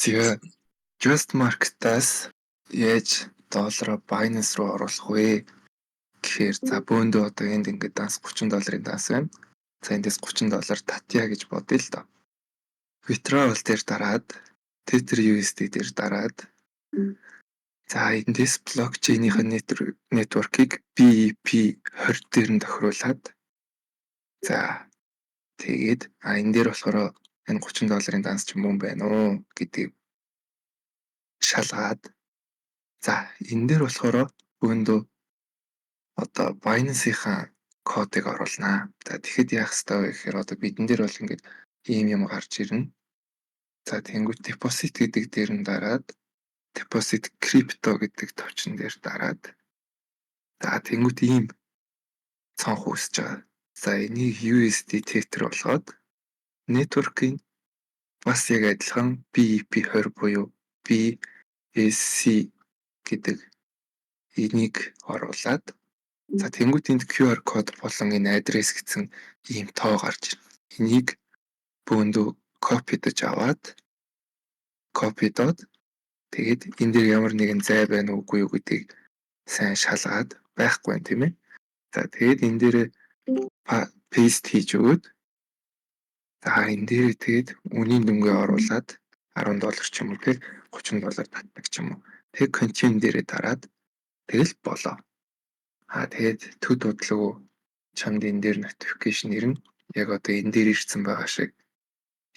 Тэгээ JustMarket-аас яаж доллараа Binance руу оруулах вэ гэхээр бөөндөө одоо энд ингээд данс $30 данс байна. За эндээс $30 татъя гэж бодъё л доо. Withdrawal дээр дараад Tether USD дээр дараад за эндээс блокчейнийхээ network-ийг BEP20 дээр нь тохируулаад за тэгээд энэ дээр болохоор энэ $30 данс ч юм уу байна уу гэдгийг шалгаад за энэ дээр болохоор бөөндөө одоо Binance-ийн кодыг оруулнаа. За тэгэхэд яах ёстой вэ гэхээр одоо бидэн дээр бол ингээд ийм юм гарч ирнэ. За тэнгуү deposit гэдэг дээр нь дараад deposit crypto гэдэг товчон дээр дараад за тэнгуүт ийм цонх үүсэж байгаа. За энийг USD Tether болгоод network-ийн бас яг адилхан BEP20 буюу BSC гэдэг энийг оруулаад за тэнгуүт энд QR код болон энэ адрес гэсэн ийм тоо гарч ирнэ. Энийг бөөндөө копидож аваад копидоод тэгээд энэ дээр ямар нэгэн зай байна уугүй юу гэдгийг сайн шалгаад байхгүй юм тийм ээ. За тэгээд энэ дээр paste хийж өгөөд за энэ дээр тэгээд үнийн дүнгээ оруулаад $10 ч юм уу те $30 татдаг ч юм уу. Тэгээд continue дээрээ дараад тэгэл болоо. Тэгээд төд бодлого чамд энэ дээр notification ирнэ. Яг одоо энэ дээр ирсэн байгаа шиг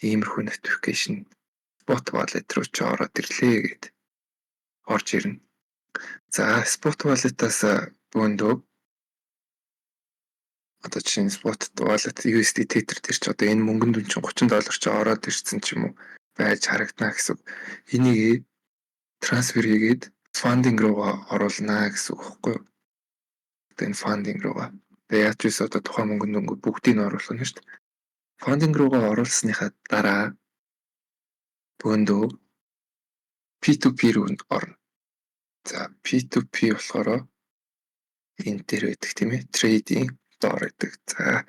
иймэрхүү notification spot wallet руу ч ороод ирлээ гэд орж ирнэ. За spot wallet-аас бөөндөө одоо чинь spot wallet USD Tether дээр ч одоо энэ мөнгөн дүн чинь $30 ч ороод ирсэн ч юм уу байж харагдана гэсэн. Энийг трансфер хийгээд funding руугаа оруулнаа гэсэн үг хэвгүй юу? Энэ funding руугаа. Тэгээ яаж ч вэ одоо тухайн мөнгөн дүнг бүгдийг нь оруулах нь шүү дээ. Funding руугаа оруулсныхаа дараа бөөндөө P2P руу орно. За P2P болохоор энэ дээр байдаг тийм ээ. Trading доор байдаг. За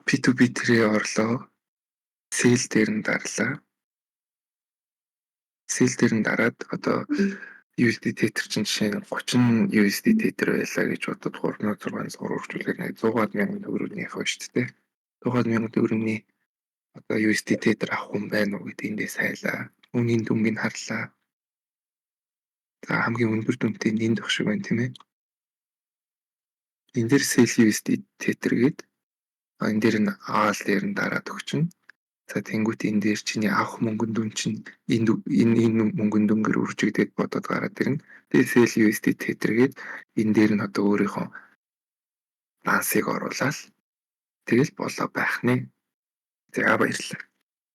P2P тэрээ орлоо. Sell дээр нь дарлаа. Sell дээр нь дараад одоо USD Tether чинь жишээ нь 30 USD Tether байлаа гэж бодод 3600 урагшлуулаад 100,000 төгрөгийн явах шүү дээ. 100,000 төгрөгийн одоо USD Tether авах хүн байна уу гэдэг эндээс хайлаа. Үнийн дүнгийг харлаа. За хамгийн өндөр дүнтэй энд байх шиг байна тийм ээ. Энэ дээр sell USD Tether гээд энэ дээр нь аал дээр нь дараад өгчнө. За тэнгуут энэ дээр чиний авах мөнгөн дүн чинь энэ мөнгөн дүнгээр үржигдээд бодоод гараад ирнэ. Тэгээ sell USD Tether гээд энэ дээр нь одоо өөрийнхөө балансыг оруулаад тэгэл болоо байх нэ. За баярлалаа.